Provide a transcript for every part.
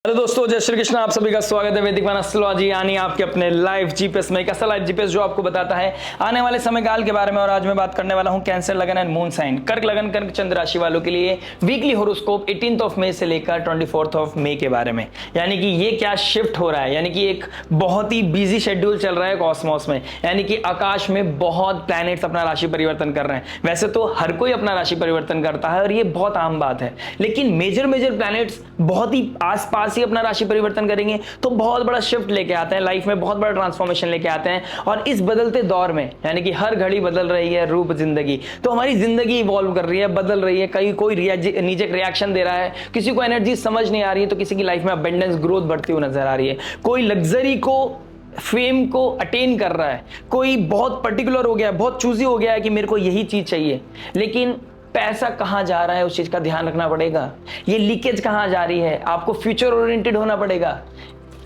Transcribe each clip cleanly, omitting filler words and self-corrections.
Hello दोस्तों, जय श्री कृष्ण। आप सभी का स्वागत है वैदिक एस्ट्रोलॉजी यानी आपके अपने लाइव जीपीएस में। एक ऐसा लाइव जीपीएस जो आपको बताता है आने वाले समय काल के बारे में। और आज मैं बात करने वाला हूं कैंसर लगन एंड मून साइन, कर्क लगन कर्क चंद्र राशि वालों के लिए वीकली होरोस्कोप 18 मई से लेकर 24 मई के बारे में। यानी कि ये क्या शिफ्ट हो रहा है, यानी कि एक बहुत ही बिजी शेड्यूल चल रहा है कॉस्मोस में। यानी कि आकाश में बहुत प्लैनेट्स अपना राशि परिवर्तन कर रहे हैं। वैसे तो हर कोई अपना राशि परिवर्तन करता है और ये बहुत आम बात है, लेकिन मेजर प्लैनेट्स बहुत ही आसपास ही अपना राशि परिवर्तन करेंगे तो बहुत बड़ा शिफ्ट लेके आते हैं लाइफ में, बहुत बड़ा ट्रांसफॉर्मेशन लेके आते हैं। और इस बदलते दौर में यानी कि हर घड़ी बदल रही है रूप जिंदगी, तो हमारी जिंदगी इवॉल्व कर रही है, बदल रही है। कहीं कोई नीजक रिएक्शन दे रहा है, किसी को एनर्जी समझ नहीं आ रही है, तो किसी की लाइफ में अबंडेंस ग्रोथ बढ़ती हुई नजर आ रही है। कोई लग्जरी को फेम को अटेन कर रहा है, कोई बहुत पर्टिकुलर हो गया, बहुत चूजी हो गया है कि मेरे को यही चीज चाहिए। लेकिन पैसा कहां जा रहा है उस चीज का ध्यान रखना पड़ेगा। ये लीकेज कहां जा रही है, आपको फ्यूचर ओरिएंटेड होना पड़ेगा।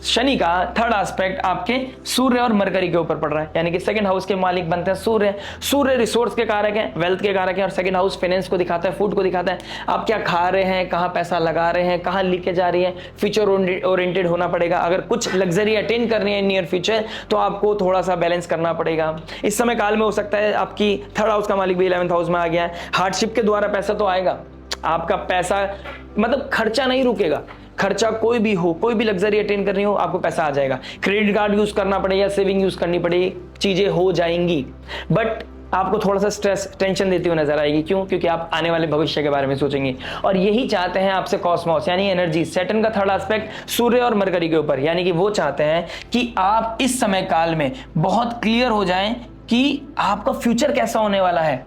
शनि का थर्ड एस्पेक्ट आपके सूर्य और मरकरी के ऊपर पड़ रहा है, यानी कि सेकंड हाउस के मालिक बनते हैं सूर्य। सूर्य रिसोर्स के कारक है, वेल्थ के कारक है, और सेकंड हाउस फाइनेंस को दिखाता है, फूड को दिखाता है। आप क्या खा रहे हैं, कहां पैसा लगा रहे हैं, कहां लीकेज आ रही है, फ्यूचर ओरिएंटेड होना पड़ेगा। अगर कुछ लग्जरी अटेन करनी है नियर फ्यूचर तो आपको थोड़ा सा बैलेंस करना पड़ेगा। इस समय काल में हो सकता है आपकी थर्ड हाउस का मालिक भी 11th हाउस में आ गया है। हार्डशिप के द्वारा पैसा तो आएगा, आपका पैसा मतलब खर्चा नहीं रुकेगा। खर्चा कोई भी हो, कोई भी लग्जरी अटेन करनी हो, आपको पैसा आ जाएगा। क्रेडिट कार्ड यूज करना पड़ेगा, सेविंग यूज करनी पड़ेगी, चीजें हो जाएंगी। बट आपको थोड़ा सा स्ट्रेस टेंशन देती हुई नजर आएगी। क्यों? क्योंकि आप आने वाले भविष्य के बारे में सोचेंगे और यही चाहते हैं आपसे कॉस्मोस यानी एनर्जी। सैटर्न का थर्ड एस्पेक्ट सूर्य और मरकरी के ऊपर, यानी कि वो चाहते हैं कि आप इस समय काल में बहुत क्लियर हो जाएं कि आपका फ्यूचर कैसा होने वाला है।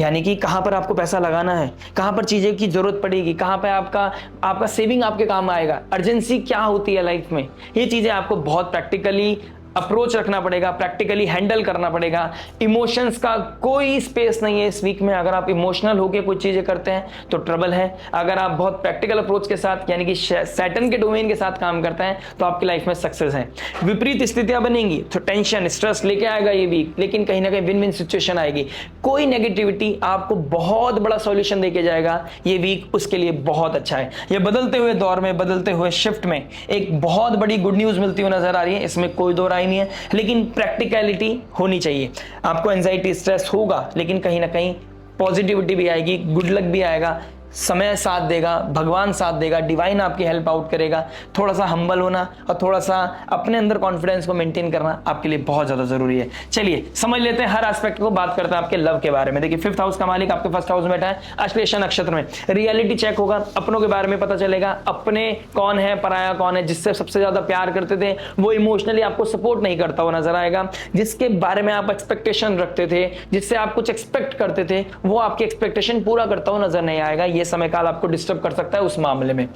यानी कि कहां पर आपको पैसा लगाना है, कहां पर चीजें की जरूरत पड़ेगी, कहां पर आपका सेविंग आपके काम आएगा, अर्जेंसी क्या होती है लाइफ में। ये चीजें आपको बहुत प्रैक्टिकली अप्रोच रखना पड़ेगा, प्रैक्टिकली हैंडल करना पड़ेगा। इमोशंस का कोई स्पेस नहीं है इस वीक में। अगर आप इमोशनल होकर कुछ चीजें करते हैं तो ट्रबल है। अगर आप बहुत प्रैक्टिकल अप्रोच के साथ यानी कि सैटर्न के डोमेन के साथ काम करते हैं तो आपकी लाइफ में सक्सेस है। विपरीत स्थितियां बनेंगी तो टेंशन स्ट्रेस लेके आएगा ये वीक, लेकिन कहीं ना कहीं विन विन सिचुएशन आएगी। कोई नेगेटिविटी आपको बहुत बड़ा सॉल्यूशन देके जाएगा ये वीक, उसके लिए बहुत अच्छा है। ये बदलते हुए दौर में, बदलते हुए शिफ्ट में एक बहुत बड़ी गुड न्यूज मिलती हुई नजर आ रही है, इसमें कोई दो राय नहीं है। लेकिन प्रैक्टिकलिटी होनी चाहिए। आपको एंजाइटी स्ट्रेस होगा, लेकिन कहीं ना कहीं पॉजिटिविटी भी आएगी, गुड लक भी आएगा, समय साथ देगा, भगवान साथ देगा, डिवाइन आपकी हेल्प आउट करेगा। थोड़ा सा हम्बल होना और थोड़ा सा अपने अंदर कॉन्फिडेंस को मेंटेन करना आपके लिए बहुत ज्यादा जरूरी है। चलिए समझ लेते हैं हर एस्पेक्ट को। बात करते हैं आपके लव के बारे में। देखिए 5th हाउस का मालिक आपके फर्स्ट हाउस में बैठा है, अश्लेषा नक्षत्र में। रियलिटी चेक होगा, अपनों के बारे में पता चलेगा। अपने कौन है, पराया कौन है। जिससे सबसे ज्यादा प्यार करते थे वो इमोशनली आपको सपोर्ट नहीं करता हुआ नजर आएगा। जिसके बारे में आप एक्सपेक्टेशन रखते थे, जिससे आप कुछ एक्सपेक्ट करते थे, वो आपकी एक्सपेक्टेशन पूरा करता हुआ नजर नहीं आएगा। ये समय काल आपको डिस्टर्ब कर सकता है उस मामले में।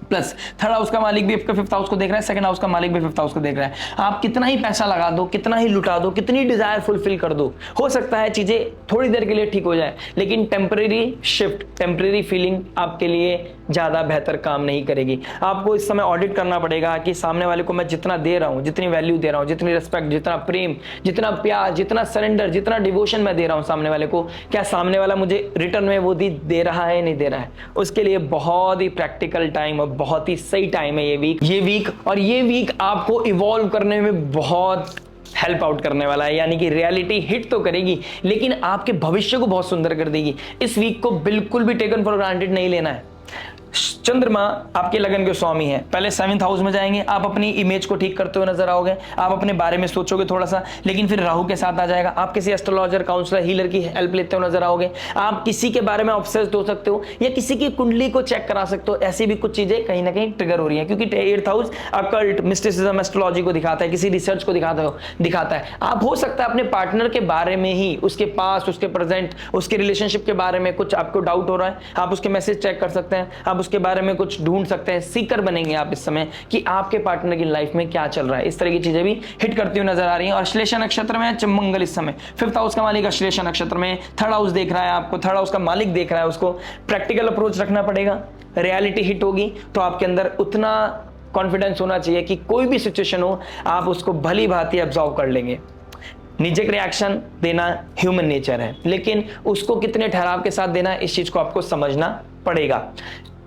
प्लस थर्ड हाउस का मालिक भी आपका 5th हाउस को देख रहा है, सेकंड हाउस का मालिक भी 5th हाउस को देख रहा है। आप कितना ही पैसा लगा दो, कितना ही लुटा दो, कितनी डिजायर फुलफिल कर दो, हो सकता है चीजें थोड़ी देर के लिए ठीक हो जाए, लेकिन टेम्परेरी शिफ्ट, टेम्परेरी फीलिंग आपके लिए ज्यादा बेहतर काम नहीं करेगी। आपको इस समय ऑडिट करना पड़ेगा कि सामने वाले को मैं जितना दे रहा हूं, जितनी वैल्यू दे रहा हूं, जितनी रिस्पेक्ट, जितना प्रेम, जितना प्यार, जितना सरेंडर, जितना डिवोशन मैं दे रहा हूं सामने वाले को, क्या सामने वाला मुझे रिटर्न में वो दे रहा है, नहीं दे रहा है। उसके लिए बहुत ही प्रैक्टिकल टाइम और बहुत ही सही टाइम है ये वीक। और ये वीक आपको इवॉल्व करने में बहुत हेल्प आउट करने वाला है। यानी कि रियलिटी हिट तो करेगी, लेकिन आपके भविष्य को बहुत सुंदर कर देगी। इस वीक को बिल्कुल भी टेकन फॉर ग्रांटेड नहीं लेना है। चंद्रमा आपके लगन के स्वामी है, पहले 7th हाउस में जाएंगे। आप अपनी इमेज को ठीक करते हुए नजर आओगे, आप अपने बारे में सोचोगे थोड़ा सा, लेकिन फिर राहु के साथ आ जाएगा। आप किसी एस्ट्रोलॉजर, काउंसलर, हीलर की हेल्प लेते हुए नजर आओगे। आप किसी के बारे में ऑब्सेस्ड हो सकते हो या किसी की कुंडली को चेक करा सकते हो। ऐसी भी कुछ चीजें कहीं ना कहीं ट्रिगर हो रही है, क्योंकि 8th house occult, mysticism, astrology को दिखाता है, किसी रिसर्च को दिखाता है। आप हो सकता है अपने पार्टनर के बारे में ही, उसके पास, उसके प्रेजेंट, उसके रिलेशनशिप के बारे में कुछ आपको डाउट हो रहा है, आप उसके मैसेज चेक कर सकते हैं, आप उसके बारे में कुछ ढूंढ सकते हैं। सीकर बनेंगे आप इस समय कि आपके पार्टनर की लाइफ में क्या चल रहा है। इस तरह की चीजें भी हिट करती हुई नजर आ रही हैं। और अश्लेषा नक्षत्र में मंगल इस समय 5th हाउस का मालिक अश्लेषा नक्षत्र में, थर्ड हाउस देख रहा है आपको, थर्ड हाउस का मालिक देख रहा है उसको। प्रैक्टिकल अप्रोच रखना पड़ेगा। रियलिटी हिट होगी तो आपके अंदर उतना कॉन्फिडेंस होना चाहिए कि कोई भी सिचुएशन हो आप उसको भली भांति ऑब्जर्व कर लेंगे। निजक रिएक्शन देना ह्यूमन नेचर है, लेकिन उसको कितने ठहराव के साथ देना, इस चीज को आपको समझना पड़ेगा।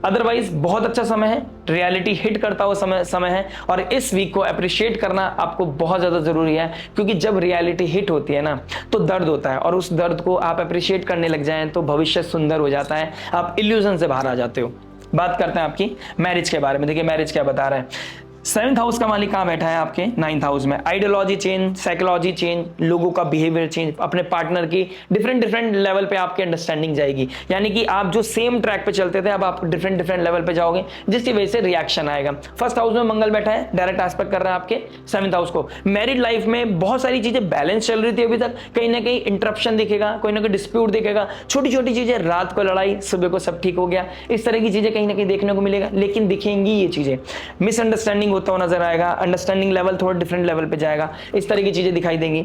अदरवाइज बहुत अच्छा समय है, रियलिटी हिट करता हुआ समय है, और इस वीक को अप्रिशिएट करना आपको बहुत ज्यादा जरूरी है, क्योंकि जब रियलिटी हिट होती है ना तो दर्द होता है, और उस दर्द को आप अप्रिशिएट करने लग जाएं तो भविष्य सुंदर हो जाता है, आप इल्यूजन से बाहर आ जाते हो। बात करते हैं आपकी मैरिज के बारे में। देखिए मैरिज क्या बता रहा है। 7th हाउस का मालिक कहां बैठा है आपके 9th हाउस में। आइडियोलॉजी चेंज, साइकोलॉजी चेंज, लोगों का बिहेवियर चेंज, अपने पार्टनर की डिफरेंट लेवल पे आपकी अंडरस्टैंडिंग जाएगी, यानी कि आप जो सेम ट्रैक पे चलते थे अब आप डिफरेंट लेवल पे जाओगे, जिसकी वजह से रिएक्शन आएगा। 1st हाउस में मंगल बैठा है, डायरेक्ट एस्पेक्ट कर रहा है आपके 7th हाउस को। मैरिड लाइफ में बहुत सारी चीजें बैलेंस चल रही थी अभी तक, कहीं ना कहीं इंटरप्शन दिखेगा, कोई ना कोई डिस्प्यूट दिखेगा, छोटी छोटी चीजें, रात को लड़ाई, सुबह को सब ठीक हो गया, इस तरह की चीजें कहीं ना कहीं देखने को मिलेगा। लेकिन दिखेंगी ये चीजें, मिसअंडरस्टैंडिंग होता हुआ नजर आएगा, अंडरस्टैंडिंग लेवल थोड़ा डिफरेंट लेवल पे जाएगा, इस तरह की चीजें दिखाई देंगी।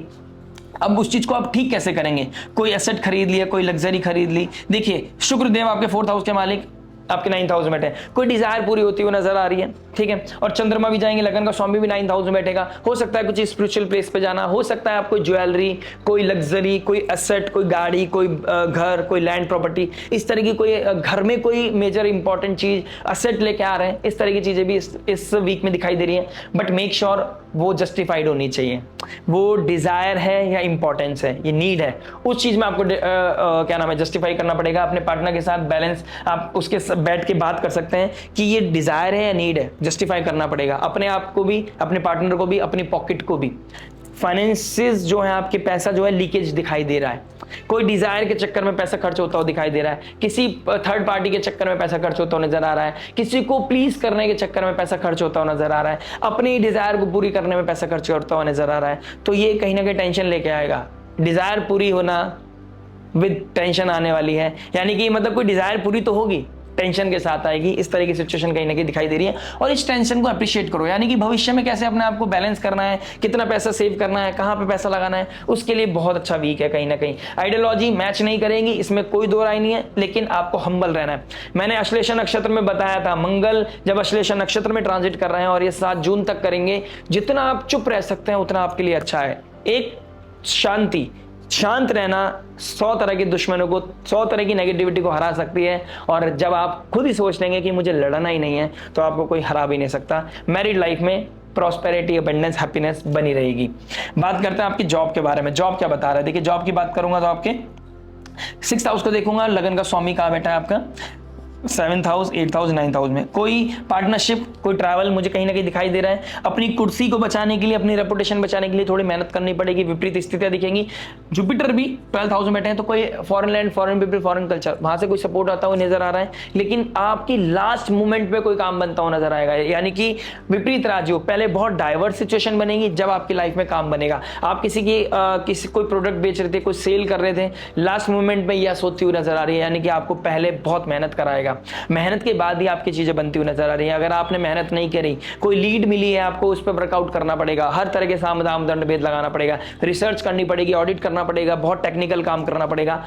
अब उस चीज को आप ठीक कैसे करेंगे? कोई एसेट खरीद लिया, कोई लग्जरी खरीद ली। देखिए शुक्रदेव आपके 4th हाउस के मालिक आपके 9th हाउस में बैठे, कोई डिजायर पूरी होती हुई नजर आ रही है, ठीक है। और चंद्रमा भी जाएंगे, लगन का स्वामी भी 9th हाउस में बैठेगा। हो सकता है कुछ स्पिरिचुअल प्लेस पे जाना, हो सकता है आप कोई ज्वेलरी, कोई लग्जरी, कोई एसेट, कोई गाड़ी, कोई घर, कोई लैंड प्रॉपर्टी, इस तरह की कोई घर में कोई मेजर इंपॉर्टेंट चीज एसेट लेके आ रहे हैं, इस तरह की चीजें भी इस वीक में दिखाई दे रही है। बट मेक श्योर वो जस्टिफाइड होनी चाहिए, वो डिजायर है या इंपॉर्टेंस है, ये नीड है, उस चीज में आपको क्या नाम है जस्टिफाई करना पड़ेगा। अपने पार्टनर के साथ बैलेंस आप उसके बैठ के बात कर सकते हैं कि ये डिजायर है या नीड है, जस्टिफाई करना पड़ेगा अपने आप को भी, अपने पार्टनर को भी, अपनी पॉकेट को भी। फाइनेंसेस जो है आपके, पैसा जो है लीकेज दिखाई दे रहा है, कोई डिजायर के चक्कर में पैसा खर्च होता हुआ दिखाई दे रहा है, किसी थर्ड पार्टी के चक्कर में पैसा खर्च होता हुआ नजर आ रहा है, किसी को प्लीज करने के चक्कर में पैसा खर्च होता हुआ नजर आ रहा है, अपनी डिजायर को पूरी करने में पैसा खर्च करता हुआ नजर आ रहा है। तो ये कहीं ना कहीं टेंशन लेके आएगा। डिजायर पूरी होना विद टेंशन आने वाली है, यानी कि मतलब कोई डिजायर पूरी तो होगी, टेंशन के साथ आएगी, इस तरह की सिचुएशन कहीं ना कहीं दिखाई दे रही है। और इस टेंशन को अप्रिशिएट करो, यानी कि भविष्य में कैसे अपने आप को बैलेंस करना है, कितना पैसा सेव करना है, कहां पे पैसा लगाना है, उसके लिए बहुत अच्छा वीक है। कहीं ना कहीं आइडियोलॉजी मैच नहीं करेंगी, इसमें कोई दो राय नहीं है, लेकिन आपको हम्बल रहना है। मैंने अश्लेषा नक्षत्र में बताया था, मंगल जब अश्लेषा नक्षत्र में ट्रांजिट कर रहे हैं और ये 7 जून तक करेंगे, जितना आप चुप रह सकते हैं उतना आपके लिए अच्छा है। एक शांत रहना 100 तरह के दुश्मनों को, 100 तरह की नेगेटिविटी को हरा सकती है। और जब आप खुद ही सोच लेंगे कि मुझे लड़ना ही नहीं है, तो आपको कोई हरा भी नहीं सकता। मैरिड लाइफ में प्रॉस्पेरिटी, अबंडेंस, हैप्पीनेस बनी रहेगी। बात करते हैं आपकी जॉब के बारे में। जॉब क्या बता रहा है? देखिए जॉब की बात करूंगा तो आपके 6th हाउस को देखूंगा, लगन का स्वामी कहां बैठा है आपका 7th house, 8th house, 9th house में। कोई पार्टनरशिप, कोई ट्रैवल मुझे कहीं ना कहीं दिखाई दे रहा है। अपनी कुर्सी को बचाने के लिए, अपनी रेपुटेशन बचाने के लिए थोड़ी मेहनत करनी पड़ेगी। विपरीत स्थितियां दिखेंगी। जुपिटर भी 12th हाउस में बैठे हैं, तो कोई foreign land, foreign people, foreign culture, वहां से कोई सपोर्ट आता हुआ नजर आ रहा है। लेकिन आपकी लास्ट मोमेंट पे कोई काम बनता हुआ नजर आएगा, यानी कि विपरीत राजयोग। पहले बहुत डाइवर्स सिचुएशन बनेगी जब आपकी लाइफ में काम बनेगा। आप किसी कोई प्रोडक्ट बेच रहे थे, कोई सेल कर रहे थे, लास्ट मोमेंट में यह सोचती हुई नजर आ रही है, यानी कि आपको पहले बहुत मेहनत कराएगा, मेहनत के बाद ही आपकी चीजें बनती हुई नजर आ रही है। अगर आपने मेहनत नहीं करी, कोई लीड मिली है आपको, उस पर वर्कआउट करना पड़ेगा, हर तरह के साम दाम दंड भेद लगाना पड़ेगा, रिसर्च करनी पड़ेगी, ऑडिट करना पड़ेगा, बहुत टेक्निकल काम करना पड़ेगा।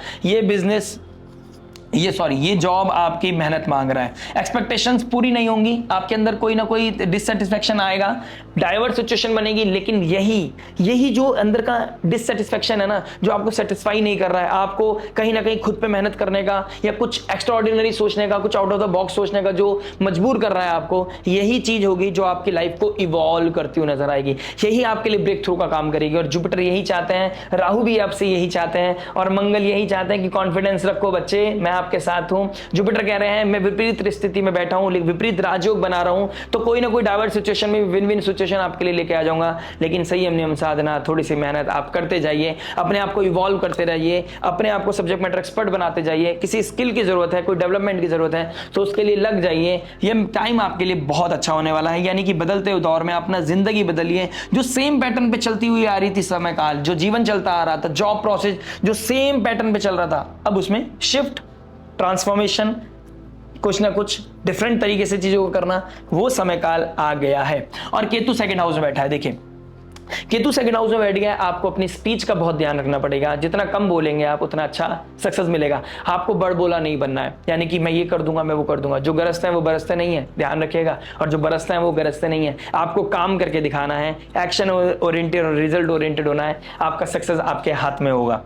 ये जॉब आपकी मेहनत मांग रहा है। एक्सपेक्टेशंस पूरी नहीं होंगी, आपके अंदर कोई ना कोई डिससेटिस्फेक्शन आएगा, डाइवर्स सिचुएशन बनेगी। लेकिन यही जो अंदर का डिससेटिस्फेक्शन है ना, जो आपको सेटिस्फाई नहीं कर रहा है, आपको कहीं ना कहीं खुद पे मेहनत करने का या कुछ एक्स्ट्राऑर्डिनरी सोचने का, कुछ आउट ऑफ द बॉक्स सोचने का जो मजबूर कर रहा है आपको, यही चीज होगी जो आपकी लाइफ को इवॉल्व करती हुई नजर आएगी। यही आपके लिए ब्रेक थ्रू का काम करेगी। और जुपिटर यही चाहते हैं, राहु भी आपसे यही चाहते हैं, और मंगल यही चाहते हैं कि कॉन्फिडेंस रखो बच्चे, मैं आपके साथ हूं। जुपिटर कह रहे हैं मैं विपरीत स्थिति में बैठा हूं, विपरीत राजयोग बना रहा हूं, तो कोई ना कोई डाइवर्स सिचुएशन में विन विन सिचुएशन आपके लिए लेके आ जाऊंगा। लेकिन संयम, नियम, साधना, थोड़ी सी मेहनत आप करते जाइए, अपने आप को इवॉल्व करते रहिए, अपने आप को सब्जेक्ट मैटर एक्सपर्ट बनाते जाइए। किसी स्किल की जरूरत है, कोई डेवलपमेंट की जरूरत है, तो उसके लिए लग जाइए। ये टाइम आपके लिए बहुत अच्छा होने वाला है, यानी कि बदलते हुए दौर में अपना जिंदगी बदलिए। जो सेम पैटर्न पे चलती हुई आ रही थी समय काल, जो जीवन चलता आ रहा था, जॉब प्रोसेस जो सेम पैटर्न पे चल रहा था, अब उसमें शिफ्ट, ट्रांसफॉर्मेशन, कुछ ना कुछ डिफरेंट तरीके से चीजों को करना, वो समय काल आ गया है। और केतु 2nd हाउस में बैठा है। देखिए केतु सेकंड हाउस में बैठ गया, आपको अपनी स्पीच का बहुत ध्यान रखना पड़ेगा। जितना कम बोलेंगे आप उतना अच्छा सक्सेस मिलेगा। आपको बड़ बोला नहीं बनना है, यानी कि मैं ये कर दूंगा, मैं वो कर दूंगा। जो गरजते हैं वो बरसते नहीं है, ध्यान रखिएगा, और जो बरसते हैं वो गरजते नहीं है। आपको काम करके दिखाना है, एक्शन ओरिएंटेड और रिजल्ट ओरिएंटेड होना है, आपका सक्सेस आपके हाथ में होगा।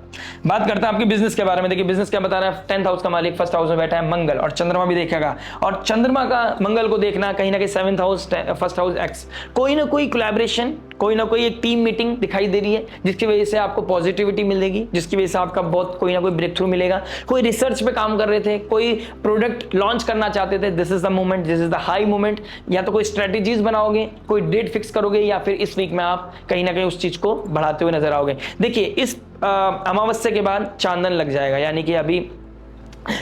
बात करते हैं आपके बिजनेस के बारे में। देखिए बिजनेस क्या बता रहा है, 10th हाउस का मालिक फर्स्ट हाउस में बैठा है मंगल, और चंद्रमा भी देखेगा। और चंद्रमा का मंगल को देखना कहीं ना कहीं 7th house first house x, कोई ना कोई कोलैबोरेशन, कोई ना कोई एक टीम मीटिंग दिखाई दे रही है, जिसकी वजह से आपको पॉजिटिविटी मिलेगी, जिसकी वजह से आपका बहुत कोई ना कोई ब्रेक थ्रू मिलेगा। कोई रिसर्च पे काम कर रहे थे, कोई प्रोडक्ट लॉन्च करना चाहते थे, this is the moment, this is the high moment. या तो कोई स्ट्रेटेजीज बनाओगे, कोई डेट फिक्स करोगे, या फिर इस वीक में आप कहीं ना कहीं उस चीज को बढ़ाते हुए नजर आओगे। देखिए इस अमावस्या के बाद चांदन लग जाएगा, यानी कि अभी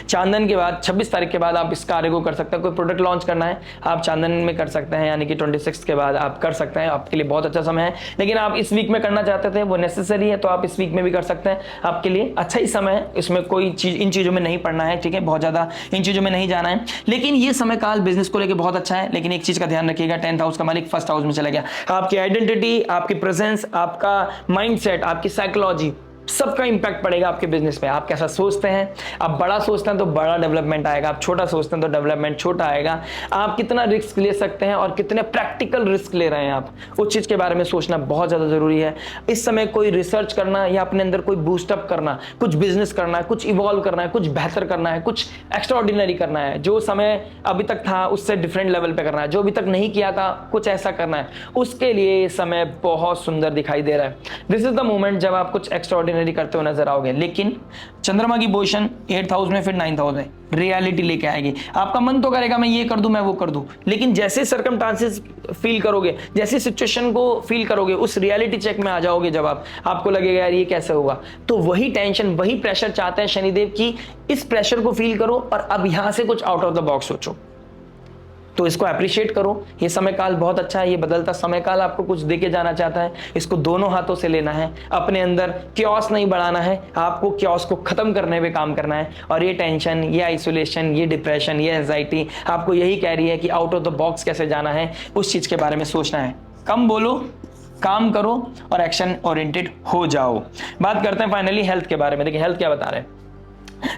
चांदन के बाद 26 तारीख के बाद आप इस कार्य को कर सकते हैं। कोई प्रोडक्ट लॉन्च करना है आप चांदन में कर सकते हैं, यानी कि 26 के बाद आप कर सकते हैं, आपके लिए बहुत अच्छा समय है। लेकिन आप इस वीक में करना चाहते थे, वो नेसेसरी है, तो आप इस वीक में भी कर सकते हैं, आपके लिए अच्छा ही समय है। इसमें कोई चीज, इन चीजों में नहीं पड़ना है, ठीक है, बहुत ज्यादा इन चीजों में नहीं जाना है। लेकिन ये समय काल बिजनेस को लेकर बहुत अच्छा है। लेकिन एक चीज का ध्यान रखिएगा, 10th हाउस का मालिक फर्स्ट हाउस में चला गया। आपकी आइडेंटिटी, आपकी प्रेजेंस, आपका माइंडसेट, आपकी साइकोलॉजी, सबका इंपैक्ट पड़ेगा आपके बिजनेस पे। आप कैसा सोचते हैं, आप बड़ा सोचते हैं तो बड़ा डेवलपमेंट आएगा, आप छोटा सोचते हैं तो डेवलपमेंट छोटा आएगा। आप कितना रिस्क ले सकते हैं और कितने प्रैक्टिकल रिस्क ले रहे हैं आप, उस चीज के बारे में सोचना बहुत ज्यादा जरूरी है। इस समय कोई रिसर्च करना या अपने अंदर कोई बूस्टअप करना, कुछ बिजनेस करना है, कुछ इवॉल्व करना है, कुछ बेहतर करना है, कुछ एक्स्ट्राऑर्डिनरी करना है। जो समय अभी तक था उससे डिफरेंट लेवल पे करना है, जो अभी तक नहीं किया था कुछ ऐसा करना है, उसके लिए ये समय बहुत सुंदर दिखाई दे रहा है। दिस इज द मोमेंट जब आप कुछ एक्स्ट्राऑर्डिनरी करते हुए नजर आओगे। लेकिन चंद्रमा की पोजीशन 8th हाउस में, फिर 9th हाउस में, रियलिटी लेके आएगी। आपका मन तो करेगा मैं ये कर दूं, मैं वो कर दूं, लेकिन जैसे सर्कमस्टांसेस फील करोगे, जैसे सिचुएशन को फील करोगे, उस रियलिटी चेक में आ जाओगे जब आपको लगेगा यार ये कैसे होगा, तो वही टेंशन, वही प्रेशर चाहते हैं शनिदेव की इस प्रेशर को फील करो और अब यहां से कुछ आउट ऑफ द बॉक्स सोचो। तो इसको अप्रिशिएट करो। ये समय काल बहुत अच्छा है, ये बदलता समय काल आपको कुछ देके जाना चाहता है, इसको दोनों हाथों से लेना है। अपने अंदर क्योस नहीं बढ़ाना है, आपको क्योस को खत्म करने पे काम करना है। और ये टेंशन, ये आइसोलेशन, ये डिप्रेशन, ये एंजाइटी आपको यही कह रही है कि आउट ऑफ द बॉक्स कैसे जाना है, उस चीज के बारे में सोचना है। कम बोलो, काम करो और एक्शन ओरिएंटेड हो जाओ। बात करते हैं फाइनली हेल्थ के बारे में। देखिए हेल्थ क्या बता रहे हैं,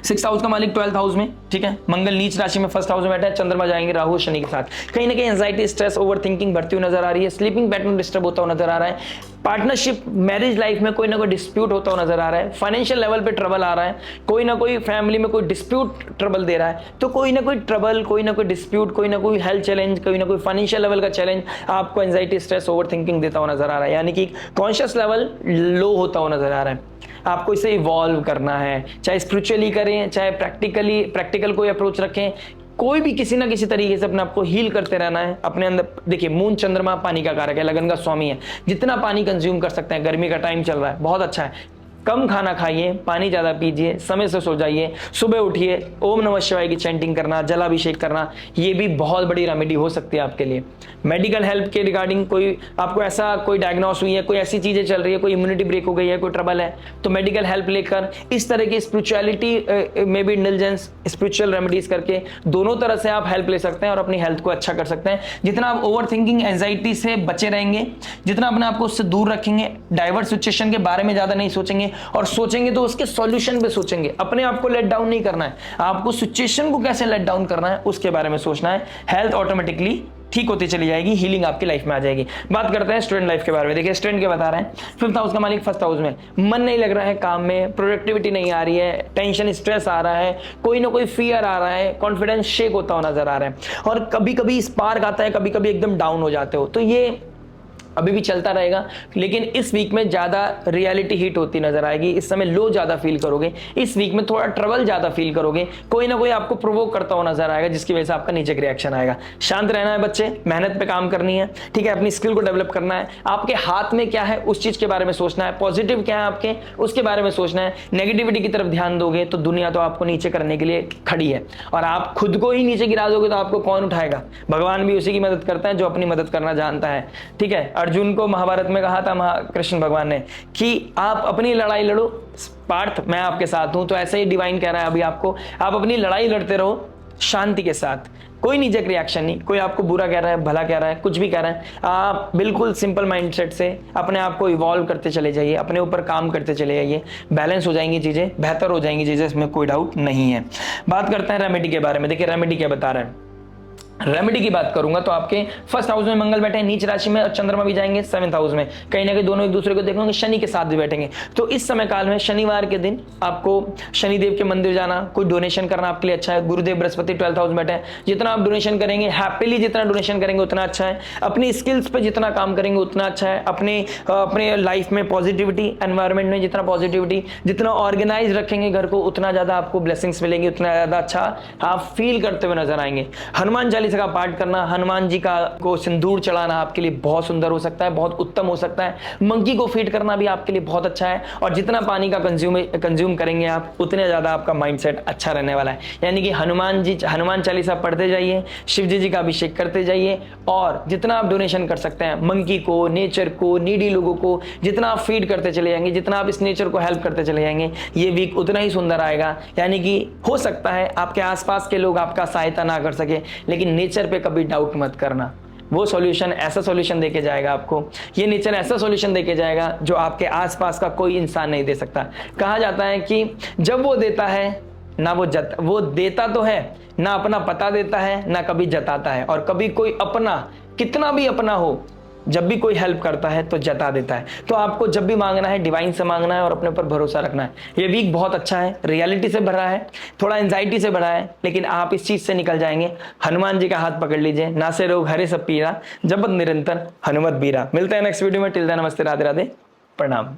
6th हाउस का मालिक 12th हाउस में, ठीक है, मंगल नीच राशि में फर्स्ट हाउस में बैठा है, चंद्रमा जाएंगे राहु शनि के साथ। कहीं ना कहीं एंजाइटी, स्ट्रेस, ओवर थिंकिंग बढ़ती हुई नजर आ रही है, स्लीपिंग पैटर्न डिस्टर्ब होता हुआ नजर आ रहा है, पार्टनरशिप, मैरिज लाइफ में कोई ना कोई डिस्प्यूट होता हुआ नजर आ रहा है, फाइनेंशियल लेवल पे ट्रबल आ रहा है, कोई ना कोई फैमिली में कोई डिस्प्यूट ट्रबल दे रहा है। तो कोई ना कोई ट्रबल, कोई ना कोई डिस्प्यूट, कोई ना कोई हेल्थ चैलेंज, कोई ना कोई फाइनेंशियल लेवल का चैलेंज आपको एंजाइटी, स्ट्रेस, ओवर थिंकिंग देता हुआ नजर आ रहा है, यानी कि कॉन्शियस लेवल लो होता हुआ नजर आ रहा है। आपको इसे इवॉल्व करना है, चाहे स्पिरिचुअली करें, चाहे प्रैक्टिकल कोई अप्रोच रखें, कोई भी किसी ना किसी तरीके से अपने आप को हील करते रहना है अपने अंदर। देखिए मून चंद्रमा पानी का कारक है, लगन का स्वामी है, जितना पानी कंज्यूम कर सकते हैं, गर्मी का टाइम चल रहा है, बहुत अच्छा है, कम खाना खाइए, पानी ज्यादा पीजिए, समय से सो जाइए, सुबह उठिए, ओम नमः शिवाय की चैंटिंग करना, जलाभिषेक करना, ये भी बहुत बड़ी रेमेडी हो सकती है आपके लिए। मेडिकल हेल्प के रिगार्डिंग कोई आपको ऐसा कोई डायग्नोस हुई है, कोई ऐसी चीजें चल रही है, कोई इम्यूनिटी ब्रेक हो गई है, कोई ट्रबल है, तो मेडिकल हेल्प लेकर इस तरह की स्पिरिचुअलिटी में भी इंटेलिजेंस, स्पिरिचुअल रेमेडीज करके दोनों तरह से आप हेल्प ले सकते हैं और अपनी हेल्थ को अच्छा कर सकते हैं। जितना आप ओवर थिंकिंग, एंजाइटी से बचे रहेंगे, जितना अपने आप को उससे दूर रखेंगे, डाइवर्स सिचुएशन के बारे में ज्यादा नहीं सोचेंगे, और सोचेंगे तो उसके सॉल्यूशन पे सोचेंगे। अपने आप को लेट डाउन नहीं करना है, आपको सिचुएशन को कैसे लेट डाउन करना है उसके बारे में सोचना है। हेल्थ ऑटोमेटिकली ठीक होती चली जाएगी, हीलिंग आपकी लाइफ में आ जाएगी। बात करते हैं स्टूडेंट लाइफ के बारे में। देखिए स्टूडेंट क्या बता रहे हैं, 5th हाउस का मालिक फर्स्ट हाउस में, मन नहीं लग रहा है काम में, प्रोडक्टिविटी नहीं आ रही है, टेंशन, स्ट्रेस आ रहा है, कोई ना कोई फियर आ रहा है, कॉन्फिडेंस शेक होता हुआ नजर आ रहा है, और कभी कभी स्पार्क आता है, कभी कभी एकदम डाउन हो जाते हो। तो ये अभी भी चलता रहेगा, लेकिन इस वीक में ज्यादा रियलिटी हिट होती नजर आएगी। इस समय लो ज्यादा फील करोगे, इस वीक में थोड़ा ट्रबल ज्यादा फील करोगे, कोई ना कोई आपको प्रोवोक करता हुआ नजर आएगा, जिसकी वजह से आपका नीचे रिएक्शन आएगा। शांत रहना है बच्चे, मेहनत पे काम करनी है, ठीक है, अपनी स्किल को डेवलप करना है, आपके हाथ में क्या है उस चीज के बारे में सोचना है, पॉजिटिव क्या है आपके उसके बारे में सोचना है। नेगेटिविटी की तरफ ध्यान दोगे तो दुनिया तो आपको नीचे करने के लिए खड़ी है, और आप खुद को ही नीचे गिरा दोगे तो आपको कौन उठाएगा। भगवान भी उसी की मदद करता है जो अपनी मदद करना जानता है, ठीक है। अर्जुन को महाभारत में कहा था कृष्ण भगवान ने कि आप अपनी लड़ाई लड़ो पार्थ, मैं आपके साथ हूं। तो ऐसे ही डिवाइन कह रहा है अभी आपको, आप अपनी लड़ाई लड़ते रहो, शांति के साथ, कोई निजक रिएक्शन नहीं, कोई आपको बुरा कह रहा है, भला कह रहा है, कुछ भी कह रहा है, आप बिल्कुल सिंपल माइंडसेट से अपने आप को इवॉल्व करते चले जाइए, अपने ऊपर काम करते चले जाइए, बैलेंस हो जाएंगी चीज़ें, बेहतर हो जाएंगी चीज़ें, इसमें कोई डाउट नहीं है। बात करते हैं रेमेडी के बारे में। देखिए रेमेडी क्या बता रहा है। रेमेडी की बात करूंगा तो आपके फर्स्ट हाउस में मंगल बैठे हैं नीच राशि में, और चंद्रमा भी जाएंगे 7th हाउस में, कहीं ना कहीं दोनों एक दूसरे को देखेंगे, शनि के साथ भी बैठेंगे। तो इस समय काल में शनिवार के दिन आपको शनिदेव के मंदिर जाना, कोई डोनेशन करना आपके लिए अच्छा है। गुरुदेव बृहस्पति 12th हाउस में बैठे हैं, जितना आप डोनेशन करेंगे, हैप्पीली जितना डोनेशन करेंगे उतना अच्छा है। अपनी स्किल्स पे जितना काम करेंगे उतना अच्छा है। अपने लाइफ में पॉजिटिविटी, एनवायरमेंट में जितना पॉजिटिविटी, जितना ऑर्गेनाइज रखेंगे घर को, उतना ज्यादा आपको ब्लेसिंग्स मिलेंगी, उतना ज्यादा अच्छा आप फील करते हुए नजर आएंगे। हनुमान चालीसा का पाठ करना, हनुमान जी को सिंदूर चढ़ाना आपके लिए बहुत सुंदर हो सकता है, बहुत उत्तम हो सकता है। मंकी को फीड करना भी आपके लिए बहुत अच्छा है, और जितना पानी का कंज्यूम करेंगे आप, उतने ज्यादा आपका माइंडसेट अच्छा रहने वाला है। यानी कि हनुमान चालीसा पढ़ते जाइए, शिव जी का अभिषेक करते जाइए, और जितना आप डोनेशन कर सकते हैं मंकी को, नेचर को, नीडी लोगों को, जितना आप फीड करते चले जाएंगे, जितना आप इस नेचर को हेल्प करते चले जाएंगे, ये वीक उतना ही सुंदर आएगा। यानी कि हो सकता है आपके आसपास के लोग आपका सहायता ना कर सके, लेकिन नेचर पे कभी डाउट मत करना। वो सॉल्यूशन ऐसा सॉल्यूशन देके जाएगा आपको, ये नेचर ऐसा सॉल्यूशन देके जाएगा जो आपके आसपास का कोई इंसान नहीं दे सकता। कहा जाता है कि जब वो देता है ना वो देता तो है ना, अपना पता देता है ना कभी जताता है, और कभी कोई अपना, कितना भी अपना हो, जब भी कोई हेल्प करता है तो जता देता है। तो आपको जब भी मांगना है डिवाइन से मांगना है, और अपने ऊपर भरोसा रखना है। ये वीक बहुत अच्छा है, रियलिटी से भरा है, थोड़ा एंजाइटी से भरा है, लेकिन आप इस चीज से निकल जाएंगे। हनुमान जी का हाथ पकड़ लीजिए, ना से रोग हरे सब पीरा, जपत निरंतर हनुमत बीरा। मिलते हैं नेक्स्ट वीडियो में। टिल देन नमस्ते, राधे राधे, प्रणाम।